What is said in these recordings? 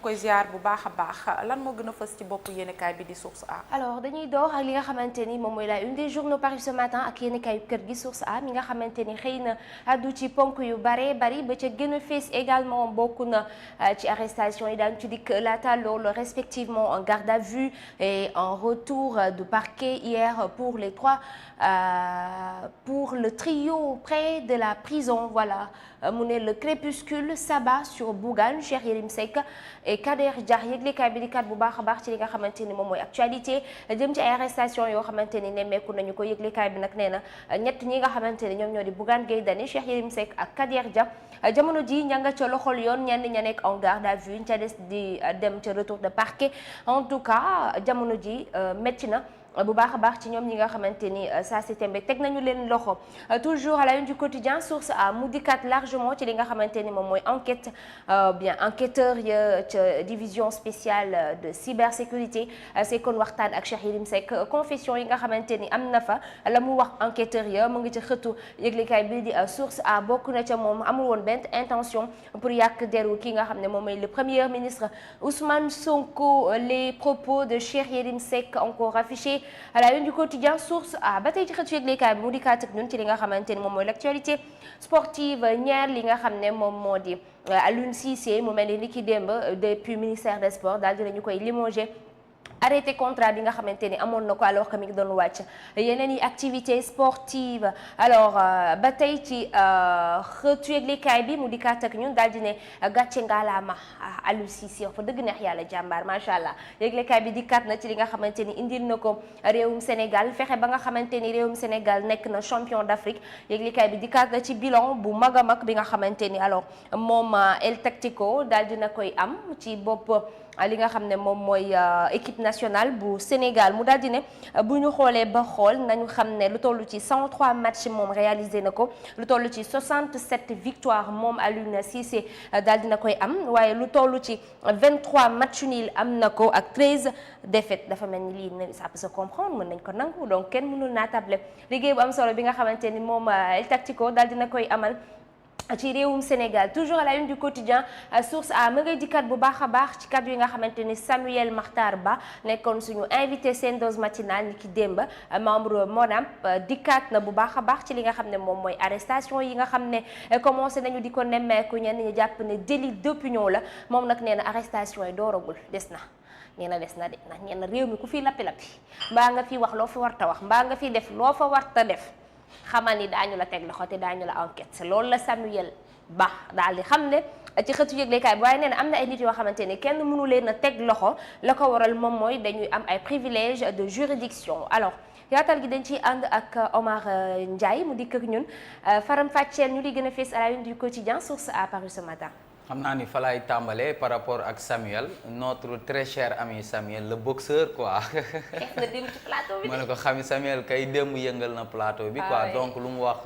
ngi koy ziar bu baax a baax lan moo gën a fës ci bopp yéenekaay bi di Source A. alors dañuy door ak li nga xamante ni moom mooy la une des journaux parus ce matin ak yéenekaayu kër gi Source A mi nga xamante ni xëy na addu ci ponk yu bare bari ba ca gën a fees également bokk na ci arrestation yi daañu ci dikk laata loolu respectivement en garde à vue et en retour du parquet hier pour les trois pour le trio près de la prison voilà mu ne le crépuscule s'abat sur Bougane Cheikh Yérim Seck et Kader Dia yëglekaay bi di kat bu baax a baax ci li nga xamante ni moom mooy actualité jëm ci ay arrestation yoo xamante ni nemmeeku nañu ko yëglekaay bi nag nee na ñett ñi nga xamante ni ñoom ñoo di Bougane Gueye Dany Cheikh Yérim Seck ak Kader Dia jamono ji ña nga ca loxol yoon ñenn ña nekk en garde à vue ca des di dem ca retour de parquet en tout cas jamono ji métti na bu baax a baax ci ñoom ñi nga xamante ni saa si tembe teg nañu leen loxo toujours à la une du quotidien Source A mu dikkaat largement ci li nga xamante ni moom mooy enquête bien enquêteur ya ca division spéciale de cybersécurité c'est kon waxtaan ak Cheikh Yérim Seck confession yi nga xamante ni am na fa la mu wax enquêteur ya mu ngi ca xëtu yëglekaay bii di Source A bokk na ca moom amul woon benn intention pour yàq deru ki nga xam ne moom mooy le premier ministre Ousmane Sonko les propos de Cheikh Yérim Seck encore affichés à la une du quotidien Source A ba tey ci xëtu yëglekaay bi mu dikkaat ak ñun ci li nga xamante ni moom mooy l'actualité sportive ñaar li nga xam ne moom moo di Aliou Cissé mu mel ni ki démb depuis ministère des sports daal dinañu koy limogé arrêté contrat bi nga xamante ni amoon na ko alors que mi ngi doon wàcc yeneen yi activité sportive alors ba tey ci xëtu yëglekaay bi mu dikkaat ak ñun daal di ne gàcce ngaalaama Aliou Cissé fa dëgg neex yàlla jàmbaar macha allah yëglekaay bi dikkaat na ci li nga xamante ni indil na ko réewum Sénégal fexe ba nga xamante ni réewum Sénégal nekk na champion d'Afrique yëglekaay bi dikkaat na ci bilan bu mag a mag bi nga xamante ni alors moom El Tactico daal dina koy am ci bopp li nga xam ne moom mooy équipe nationale bu Sénégal mu daal di ne bu ñu xoolee ba xool nañu xam ne lu toll ci 103 matchs moom réalisé na ko lu toll ci 67 victoires moom Aliou Cissé daal dina koy am waaye lu toll ci 23 matchs nuls am na ko ak 13 défaites dafa mel ni lii ça peut se comprendre mën nañ ko nangu donc kenn mënul naa table liggéey bu am solo bi nga xamante ni moom El Tactico daal dina koy amal ci réewum Sénégal toujours à la une du quotidien Source A ma ngay dikkat bu baax a baax ci kàddu yi nga xamante ni Samuel Makhtar Ba nekkoon suñu invité seen dose matinale ni ki démb membre MONAMP dikkaat na bu baax a baax ci li nga xam ne moom mooy arrestation yi nga xam ne commencé nañu di ko nemmeeku ñenn ñi jàpp ne délit d'opinion la moom nag nee na arrestation yi dooragul des na nee na des na de ndax nee na réew mi ku fi lappi-lappi mbaa nga fi wax loo fi warta wax mbaa nga fi def loo fa warta def xamal ni daañu la teg loxo te daañu la enquête loolu la Samuel Ba daal di xam ne ci xëtu yëglekaay bi waaye nee na am na ay nit yoo xamante ne kenn mënu leen a teg loxo la ko waral moom mooy dañuy am ay privilèges de juridiction alors yaatal gi dañ ciy ànd ak Omar Ndiaye mu dikk ak ñun faram fàcceel ñu li gën a fees à la une du quotidien Source A paru ce matin. xam naa ni fa laay tàmbalee par rapport ak Samuel notre très cher ami Samuel le boxeur quoi. xeex na dem ci plateau bi. ma ne ko xami Samuel kay démb yëngal na plateau bi quoi donc lu mu wax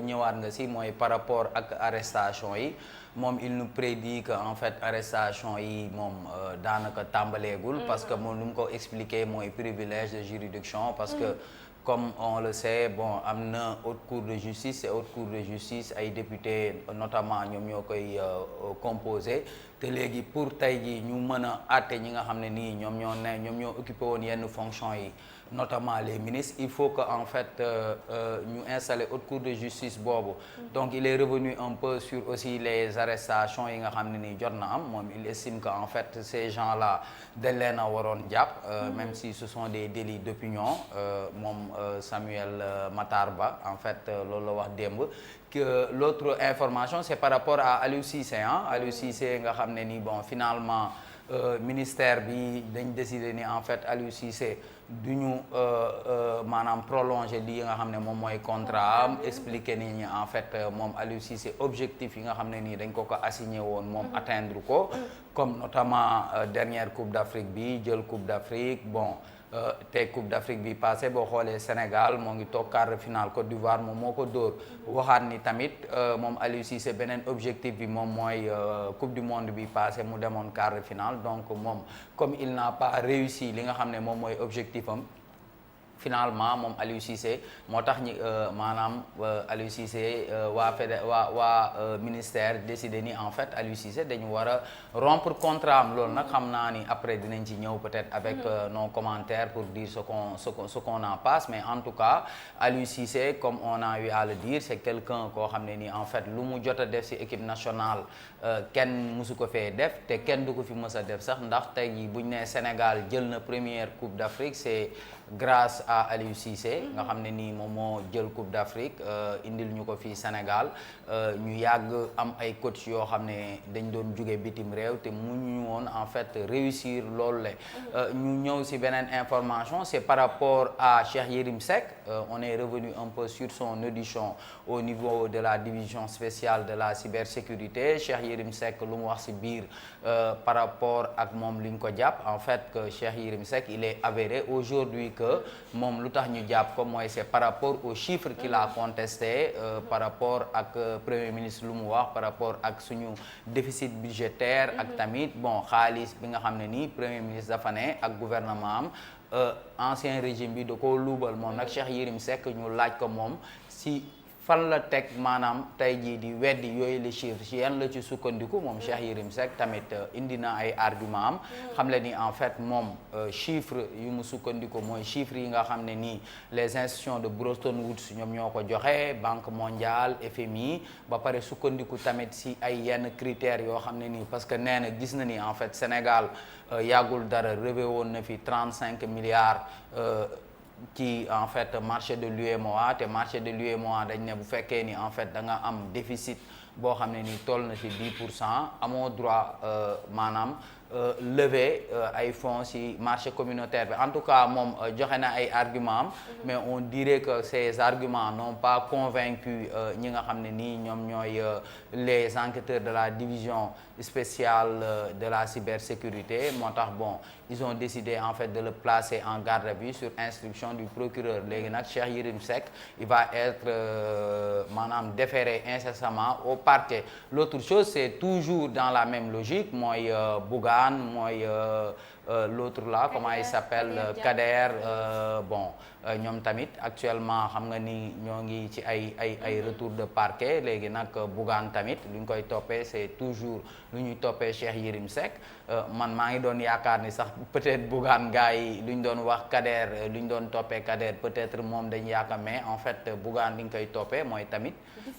ñëwaat nga si mooy par rapport ak arrestation yi moom il nous prédit que en fait arrestation yi moom daanaka tàmbaleegul. parce que moom lu mu ko expliqué mooy privilège de juridiction parce que. Comme on le sait bon am na haute cour de justice et haute cour de justice ay députés notamment ñoom ñoo koy composé te léegi pour tey ji ñu mën a àtte ñi nga xam ne nii ñoom ñoo occupé woon yenn fonctions yi notamment les ministres il faut que en fait ñu installer haute cour de justice boobu donc il est revenu un peu sur aussi les arrestations yi nga xam ne nii jot na am moom il estime que en fait ces gens-là dañ leen a waroon jàpp même si ce sont des délits d'opinion moom Samuel Makhtar Ba en fait loolu la wax démb que l'autre information c'est par rapport à Aliou Cissé Aliou Cissé nga xam ne ni bon finalement ministère bi dañ décidé ni en fait Aliou Cissé du ñu maanaam prolonger lii nga xam ne moom mooy contrat am expliqué nit ñi en fait moom Aliou Cissé objectif yi nga xam ne nii dañ ko assigné woon moom atteindre ko comme notamment dernière Coupe d'Afrique bi jël Coupe d'Afrique bon te Coupe d'Afrique bi passé boo xoolee Sénégal moo ngi toog quart de finale Côte d'Ivoire moom moo ko dóor waxaat ni tamit moom Aliou Cissé beneen objectif bi moom mooy Coupe du Monde bi passé mu demoon quart de finale donc moom comme il n'a pas réussi li nga xam ne moom mooy objectif am finalement moom Aliou Cissé moo tax ñi maanaam Aliou Cissé waa ministère décidé ni en fait Aliou Cissé dañu war a rompre contrat am loolu nag xam naa ni après dinañ ci ñëw peut-être avec nos commentaires pour dire ce qu'on en pense, mais en tout cas Aliou Cissé comme on a eu à le dire c'est quelqu'un koo xam ne ni en fait lu mu jot a def ci équipe nationale kenn mësu ko fee def te kenn du ko fi mës a def sax ndax tey jii buñ nee Sénégal jël na première coupe d'Afrique c'est grâce à Aliou Cissé nga xam ne nii moom moo jël coupe d'Afrique indil ñu ko fii Sénégal ñu yàgg am ay coach yoo xam ne dañ doon jóge bitim réew te mënuñu woon en fait réussir loolu la ñu ñëw ci beneen information c'est par rapport à Cheikh Yérim Seck on est revenu un peu sur son audition au niveau de la division spéciale de la cybersécurité Cheikh Yérim Seck lu mu wax ci biir par rapport ak moom li ñu ko jàpp en fait que Cheikh Yérim Seck il est avéré aujourd'hui que moom lu tax ñu jàpp ko mooy c'est par rapport aux chiffres qu'il a contesté par rapport ak premier ministre lu mu wax par rapport ak suñu déficit budgétaire ak tamit bon xaalis bi nga xam ne nii premier ministre dafa ne ak gouvernement am ancien régime bi da koo luubal moom nag Cheikh Yérim Seck ñu laaj ko moom si fan la teg maanaam tey jii di weddi yooyu les chiffres ci yan la ci sukkandiku moom Cheikh Yérim Seck tamit indi na ay argument am xam le ni en fait moom chiffre yu mu sukkandiku mooy chiffres yi nga xam ne nii les institutions de Bretton Woods ñoom ñoo ko joxe Banque mondiale FMI ba pare sukkandiku tamit ci ay yenn critères yoo xam ne nii parce que nee na gis na ni en fait Sénégal yàggul dara relevé woon na fi 35 milliards ci en fait marché de l'UEMOA te marché de l'UEMOA dañ ne bu fekkee ni en fait da nga am déficit boo xam ne ni toll na ci 10% amoo droit maanaam lever ay fonds ci marché communautaire bi en tout cas moom joxe na ay arguments am mais on dirait que ces arguments n'ont pas convaincu ñi nga xam ne nii ñoom ñooy les enquêteurs de la division spéciale de la cybersécurité moo tax bon ils ont décidé en fait de le placer en garde à vue sur instruction du procureur léegi nag Cheikh Yérim Seck il va être maanaam déféré incessamment au parquet l'autre chose c'est toujours dans la même logique mooy Bougane mooy l'autre là comment il s'appelle Kader bon ñoom tamit actuellement xam nga ni ñoo ngi ci ay retour de parquet léegi nag Bougane tamit lu ñu koy toppee c'est toujours lu ñuy toppee Cheikh Yérim Seck man maa ngi doon yaakaar ni sax peut-être Bougane gars yi lu ñu doon wax Kader lu ñu doon toppee Kader peut-être moom dañu yaakaar mais en fait Bougane li ñu koy toppee mooy tamit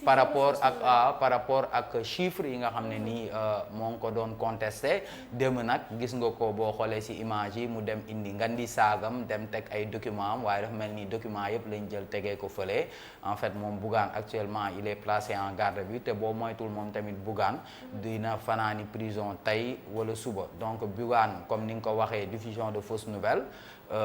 par rapport ak chiffres yi nga xam ne nii moo ngi ko doon contesté démb nag gis nga ko boo xoolee ci image yi mu dem indi ngandi saagam dem teg ay documents am waaye dafa mel ni documents yëpp lañ jël tegee ko fële en fait moom Bougane actuellement il est placé en garde à vue te boo moytul moom tamit Bougane dina fanaani prison tey wala suba donc Bougane comme ni nga ko waxee diffusion de fausses nouvelles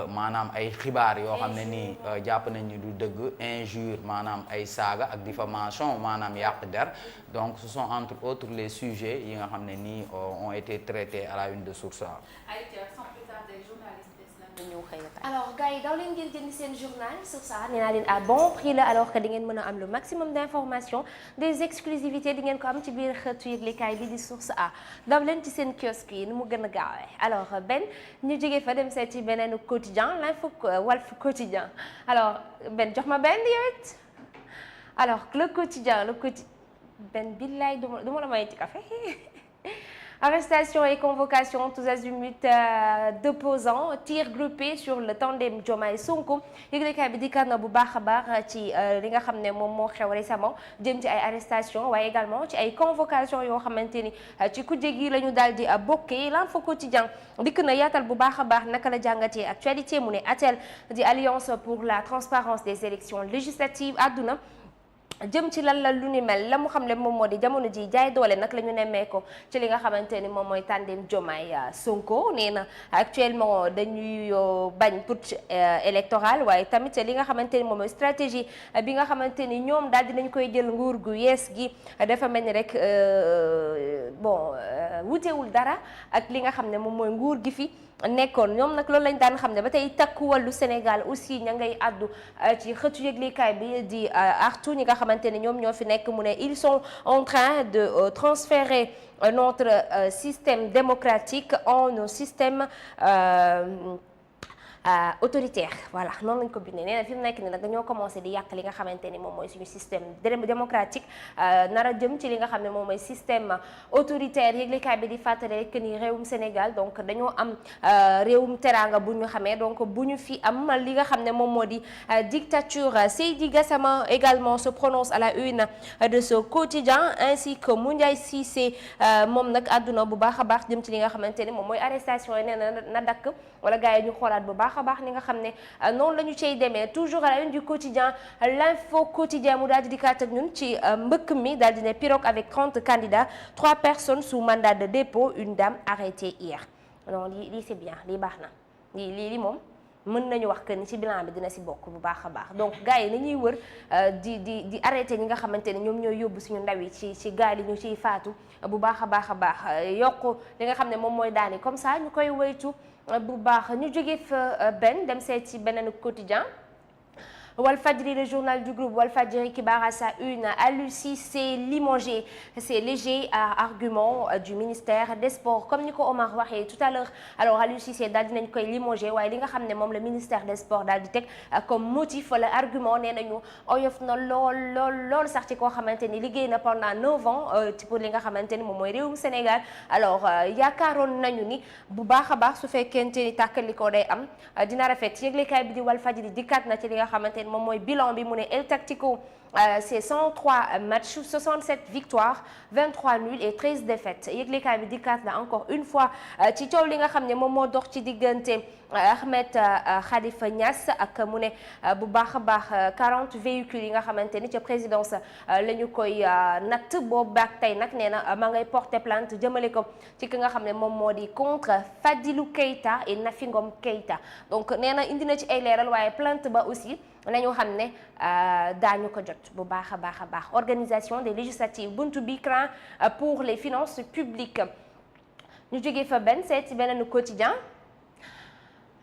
maanaam ay xibaar yoo xam ne nii jàpp nañ ni du dëgg injure maanaam ay saaga ak diffamation maanaam yàq der donc ce sont entre autres les sujets yi nga xam ne nii ont été traités à la une de Source A. alors gars yi daw leen ngeen jënd seen journal Source A nee naa leen à bon prix la alors que di ngeen mën a am le maximum d'informations des exclusivités di ngeen ko am ci biir xëtu yëglekaay bi di Source A daw leen ci seen kiosque yi nu mu gën a gaawee alors Ben ñu jógee fa dem seet ci beneen quotidien l'info Walf Quotidien alors Ben jox ma benn yow it alors le quotidien Ben billaay du ma la may ci café arrestation et convocation tous azimuts d'opposants tir groupé sur le tandem Diomaye Sonko yëglekaay bi dikkaat na bu baax a baax ci li nga xam ne moom moo xew récemment jëm ci ay arrestation waaye également ci ay convocation yoo xamante ni ci kujje gi la ñu daal di bokkee l'info quotidien dikk na yaatal bu baax a baax naka la jàngatee actualité mu ne ATEL di alliance pour la transparence des élections législatives àdduna jëm ci lan la lu ni mel la mu xam ne moom moo di jamono ji jaay doole nag la ñu nemmee ko ci li nga xamante ni moom mooy tandem Diomaye Sonko nee na actuellement dañuy bañ putsch électoral waaye tamit li nga xamante ni moom mooy stratégie bi nga xamante ni ñoom daal dinañ koy jël nguur gu yees gi dafa mel ni rek bon wutewul dara ak li nga xam ne moom mooy nguur gi fi nekkoon ñoom nag loolu lañ daan xam ne ba tey takku wàllu Sénégal aussi ña ngay àddu ci xëtu yëglekaay bi di artu ñi nga xamante ne ñoom ñoo fi nekk mu ne ils sont en train de transférer notre système démocratique en un système autoritaire voilà noonu lañ ko bindee nee na fi mu nekk ni nag dañoo commencé di yàq li nga xamante ni moom mooy suñu système démocratique nar a jëm ci li nga xam ne moom mooy système autoritaire yëglekaay bi di fàttali rek ni réewum Sénégal donc dañoo am réewum teranga bu ñu xamee donc bu ñu fi am li nga xam ne moom moo di dictature. Seydi Gassama également se prononce à la une de ce quotidien ainsi que Moundiaye Cissé moom nag àdduna bu baax a baax jëm ci li nga xamante ni moom mooy arrestation yi nee na dakk wala gars yi ñu xoolaat bu baax a baax ni nga xam ne noonu la ñu cay demee toujours à la une du quotidien l'info quotidien mu daal di dikkaat ak ñun ci mbëkk mi daal di ne pirogue avec 30 candidats 3 personnes sous mandat de dépôt une dame arrêtée hier non lii c'est bien lii baax na lii moom mën nañu wax que ni ci bilan bi dina ci bokk bu baax a baax donc gars yi nañuy wër di arrêté ñi nga xamante ne ñoom ñooy yóbbu suñu ndaw yi ci gaal yi ñu ciy faatu bu baax a baax a baax yokk li nga xam ne moom mooy daani comme ça ñu koy waytu bu baax ñu jógee fa dem seet ci beneen quotidien Walfadjri, le journal du groupe Walfadjri qui barre à sa une Aliou Cissé limogé. C'est léger argument du ministère des Sports comme ni ko Omar waxee tout à l'heure alors Aliou Cissé daal dinañ koy limogé waaye li nga xam ne moom le ministère des Sports daal di teg comme motif wala argument nee nañu oyof na lool sax ci koo xamante ni liggéey na pendant 9 ans ci pour li nga xamante ni moom mooy réewum Sénégal alors yaakaaroon nañu ni bu baax a baax su fekkente ni tàkkalikoo day am dina rafet yëglekaay bi di Walfadjri dikkaat na ci li nga xamante moom mooy bilan bi mu ne El Tactico c'est 103 matchs 67 victoires 23 nuls et 13 défaites yëglekaay bi dikkaat na encore une fois ci coow li nga xam ne moom moo dox ci diggante Ahmed Khalifa Niass ak mu ne bu baax a baax 40 véhicules yi nga xamante ni ca présidence la ñu koy natt boobu baak tey nag nee na ma ngay porter plainte jëmale ko ci ki nga xam ne moom moo di contre Fadilou Keita et Nafi Ngom Keita donc nee na indi na ci ay leeral waaye plainte ba aussi nañu xam ne daañu ko jot bu baax a baax organisation des législatives buntu bi cran pour les finances publiques ñu jógee fa benn seet ci beneen quotidien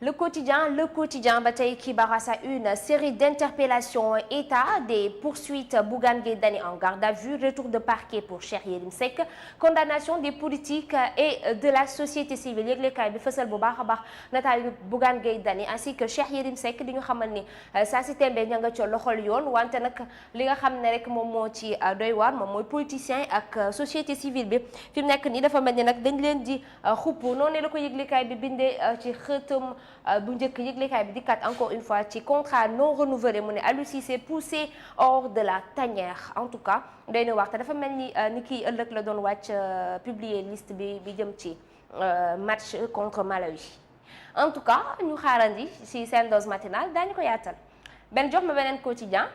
le quotidien ba tey qui barre à sa une série d'interpellations état des poursuites Bougane Gueye Dany en garde à vue retour de parquet pour Cheikh Yérim Seck condamnation des politiques et de la société civile yëglekaay bi fësal bu baax a baax nataal Bougane Gueye Dany ainsi que Cheikh Yérim Seck di ñu xamal ni saa si tembe ña nga ca loxol yoon wante nag li nga xam ne rek moom moo ci doy waar moom mooy politicien ak société civile bi fi mu nekk nii dafa mel ni nag dañ leen di xupp noonu la ko yëglekaay bi bindee ci xëtam bu njëkk yëglekaay bi dikkaat encore une fois ci contrat non renouvelé mu ne Aliou Cissé poussé hors de la tanière en tout cas day na wax te dafa mel ni kii ëllëg la doon wàcc publier liste bi jëm ci match contre Malawi en tout cas ñu xaarandi ci seen dose matinale daañu ko yaatal jox ma beneen quotidien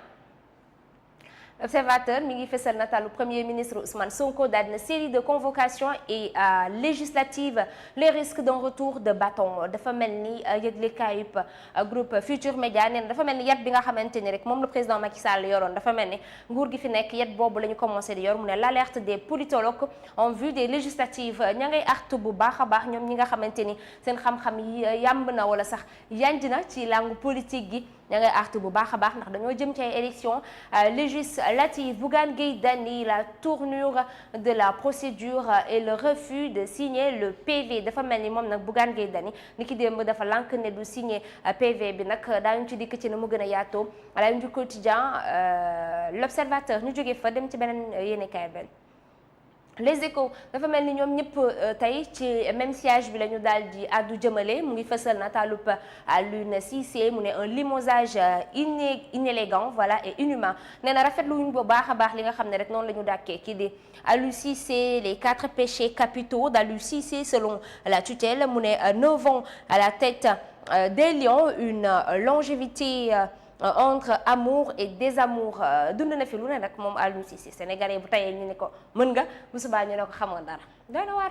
Observateur mi ngi fësal nataalu premier ministre Ousmane Sonko daal dina série de convocations et législatives les risques d'un retour de bâton dafa mel ni yëglekaay groupe Futur Média nee na dafa mel ni yat bi nga xamante ni rek moom le président Macky Sall yoroon dafa mel ni nguur gi fi nekk yat boobu la ñu commencé di yor mu ne l'alerte des politologues en vue des législatives ña ngay artu bu baax a baax ñoom ñi nga xamante ni seen xam-xam yi yàmb na wala sax yanj na ci langue politique gi ña ngay artu bu baax a baax ndax dañoo jëm ci ay élections législatives Bougane Gueye Dany la tournure de la procédure et le refus de signer le PV dafa mel ni moom nag Bougane Gueye Dany ni ki démb dafa lànk ne du signer PV bi nag daañu ci dikk ci ne mu gën a yaatoo à la une du quotidien l'Observateur ñu jógee fa dem ci beneen yéenekaay benn Les Échos dafa mel ni ñoom ñëpp tey ci même siège bi la ñu daal di àddu jëmale mu ngi fësal nataalu Aliou Cissé mu ne un limogeage inélégant voilà et inhumain nee na rafetlu wuñ bu baax a baax li nga xam ne rek noonu la ñu dàkkee kii di Aliou Cissé les 4 péchés capitaux d'Aliou Cissé selon la tutelle mu ne 9 ans à la tête des Lions une longévité entre amour et désamour dund na fi lu ne nag moom Aliou Cissé sénégalais bu tayee ñu ne ko mën nga bu subaa ñu ne ko xam nga dara doy na waar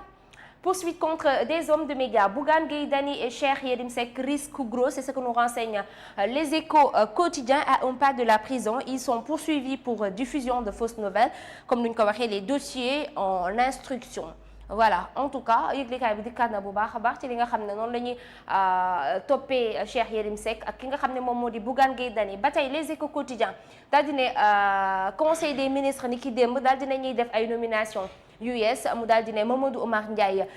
poursuite contre des hommes de médias Bougane Gueye Dany et Cheikh Yérim Seck risque gros c'est ce que nous renseigne les Échos quotidiens à un pas de la prison ils sont poursuivis pour diffusion de fausses nouvelles comme ni ñu ko waxee les dossiers en instruction voilà en tout cas yëglekaay bi dikkaat na bu baax a baax ci li nga xam ne noonu la ñuy toppee Cheikh Yérim Seck ak ki nga xam ne moom moo di Bougane Gueye Dany ba tey les Échos quotidiens daal di ne conseil des ministres ni ki démb daal dina ñuy def ay nomination US mu daal di ne Mamadou Oumar Ndiaye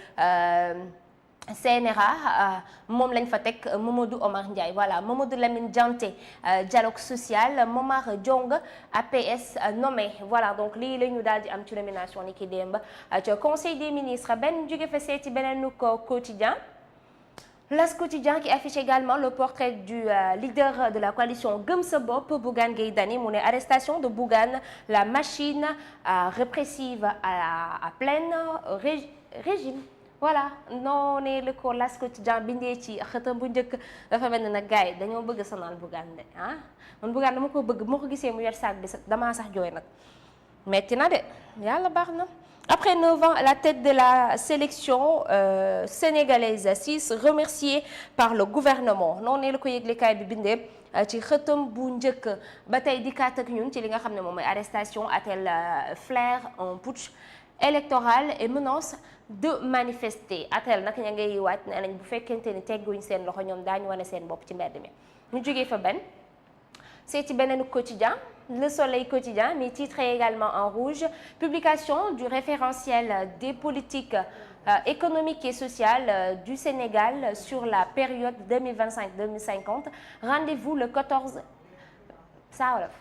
CNRA moom lañ fa teg Mamadou Omar Ndiaye voilà Mamadou Lamine Dianté dialogue social Momar Diong APS nommé voilà donc lii la ñu daal di am ci nomination ni ki démb ci conseil des ministres benn jóge fa seeti beneen ko quotidien L'As quotidien qui affiche également le portrait du leader de la coalition Gëm Sa Bopp Bougane Gueye Dany mu ne arrestation de Bougane la machine répressive à plein régime voilà noonu la ko L'As quotidien bindee ci xëtam bu njëkk dafa mel ne nag gars yi dañoo bëgg sonal Bougane de man Bougane dama ko bëgg bu ma ko gisee mu yor sac bi damaa sax jooy nag metti na de yàlla baax na. Après 9 ans à la tête de la sélection sénégalaise 6 remercié par le gouvernement noonu la ko yëglekaay bi bindee ci xëtam bu njëkk ba tey dikkaat ak ñun ci li nga xam ne moom mooy arrestation a-t-elle flair un putsch électoral et menace de manifester a-t-elle nag ña ngay waaj nee nañ bu fekkente ni tegguñ seen loxo ñoom daañu wane seen bopp ci mbedd mi ñu jógee fa c'est ci beneen quotidien Le Soleil quotidien mais titré également en rouge publication du référentiel des politiques économiques et sociales du Sénégal sur la période 2025-2050 rendez-vous le 14 saa wolof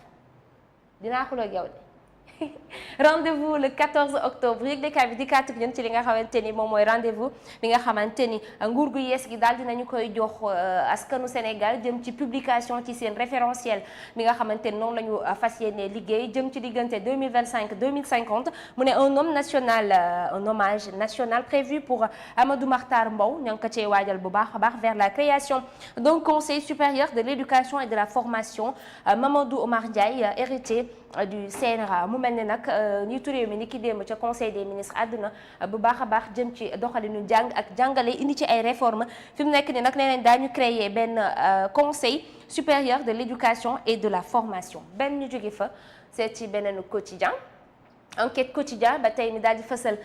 dinaa xuloo yow de rendez-vous le 14 octobre yëglekaay bi dikkaat ak ñun ci li nga xamante ni moom mooy rendez-vous bi nga xamante ni nguur gu yees gi daal dinañu koy jox askanu Sénégal jëm ci publication ci seen référentiel bi nga xamante ni noonu la ñu fas yéene liggéey jëm ci diggante 2025-2050 mu ne un hommage national prévu pour Amadou Mahtar Mbow ña ngi ko cee waajal bu baax a baax vers la création d'un conseil supérieur de l'éducation et de la formation Mamadou Omar Ndiaye héritier du CNRA mu mel ne nag njiitu réew mi ni ki démb ca conseil des ministres àdduna bu baax a baax jëm ci doxalinu jàng ak jàngale indi ci ay réformes fi mu nekk ni nag nee nañ daañu créer benn conseil supérieur de l'éducation et de la formation benn ñu jóge fa c'est ci beneen quotidien enquête quotidien ba tey mi daal di fësal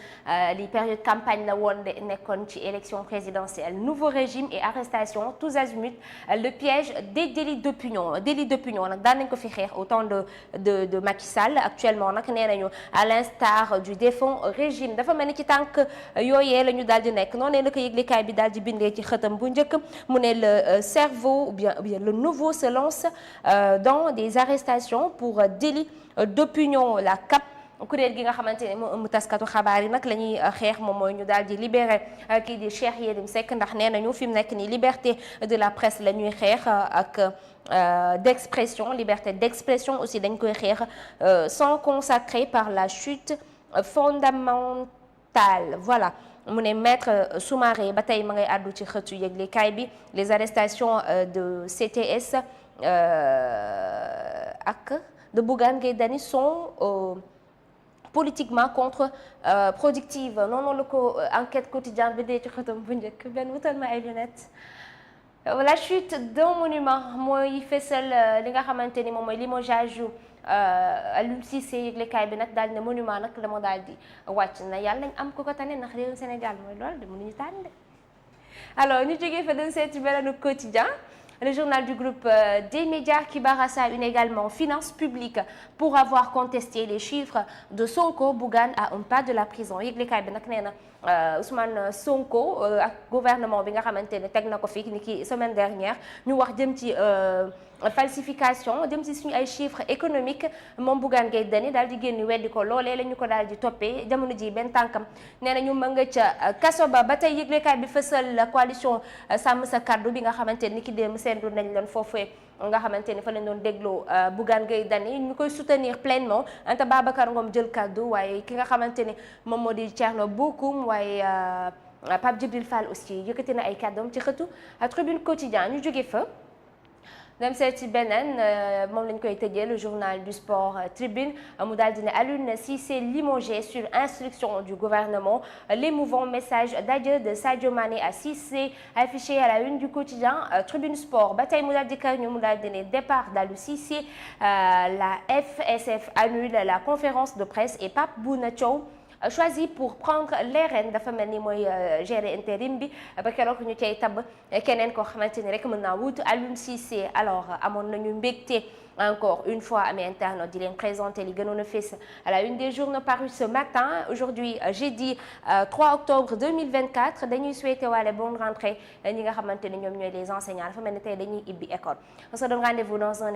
li période campagne la woon de nekkoon ci élection présidentielle nouveau régime et arrestation tous azimuts le piège des délits d'opinion nag daan nañ ko fi xeex au temps de Macky Sall actuellement nag nee nañu à l'instar du défunt régime dafa mel ni ci tànk yooyee la ñu daal di nekk noonu la ko yëglekaay bi daal di bindee ci xëtam bu njëkk mu ne le cerveau ou bien le nouveau se lance dans des arrestations pour délit d'opinion la CAP kuréel gi nga xamante ne moo ëmb taskatu xabaar yi nag la ñuy xeex moom mooy ñu daal di libérer kii di Cheikh Yérim Seck ndax nee nañu fi mu nekk nii liberté de la presse la ñuy xeex ak d'expression liberté d'expression aussi dañ koy xeex sans consacrer par la chute fondamentale voilà mu ne maître Soumaré ba tey ma ngay àddu ci xëtu yëglekaay bi les arrestations de CTS ak de Bougane Gueye Dany sont politiquement contre-productive noonu la ko enquête quotidienne bi dee ci xëtam bu njëkk benn wutal ma ay lunettes la chute d'un monument mooy fësal li nga xamante ni moom mooy limogeage Aliou Cissé yëglekaay bi nag daal ne monument nag la moo daal di wàcc na yàlla nañ am ko ko tane ndax réewu Sénégal mooy loolu de mënuñu tànn de alors ñu jógee fa dañ seeti beneen quotidien le journal du groupe des médias qui barre sa une également finances publiques pour avoir contesté les chiffres de Sonko Bougane à un pas de la prison yëglekaay bi nag nee na Ousmane Sonko ak gouvernement bi nga xamante ne teg na ko fi ni ki semaine dernière ñu wax jëm ci falsification jëm ci suñu ay chiffres économiques moom Bougane Gueye Dany daal di génn weddi ko loolee la ñu ko daal di toppee jamono ji benn tànkam nee na ñu mën nga ca kaso ba tey yëglekaay bi fësal la coalition sàmm sa kaddu bi nga xamante ni ki démb seen du nañ leen foofee nga xamante ni fa lañ doon dégloo Bougane Gueye Dany ñu koy soutenir pleinement Anta Babacar Ngom jël kaddu waaye ki nga xamante ni moom moo di Thierno Bocoum waaye Pape Djibril Fall aussi yëkkati na ay kàddoom ci xëtu Tribune Quotidien ñu jóge fa dem seet ci beneen moom lañ koy tëjee le journal du sport Tribune mu daal di ne Aliou Cissé limogé sur instruction du gouvernement l'émouvant message d'adieu de Sadio Mané à Cissé affiché à la une du quotidien Tribune Sport ba tey mu daal di kar ñu mu daal di ne départ d'Aliou Cissé la FSF annule la conférence de presse et Pape Bouna Thiaw choisi pour prendre les rênes dafa mel ni mooy gérer intérim bi ba keroog ñu cay tabb keneen koo xamante ni rek mën naa wuutu Aliou Cissé. Alors amoon nañu mbégte encore une fois amee internautes di leen présenter li gënoon a fës à la une des journaux parus ce matin. Aujourd'hui jeudi 3 octobre 2024 dañuy souhaiter waale bonne rentrée ñi nga xamante ni ñoom ñooy les enseignants dafa mel ni tey dañuy ibbi école. On se donne rendez-vous dans un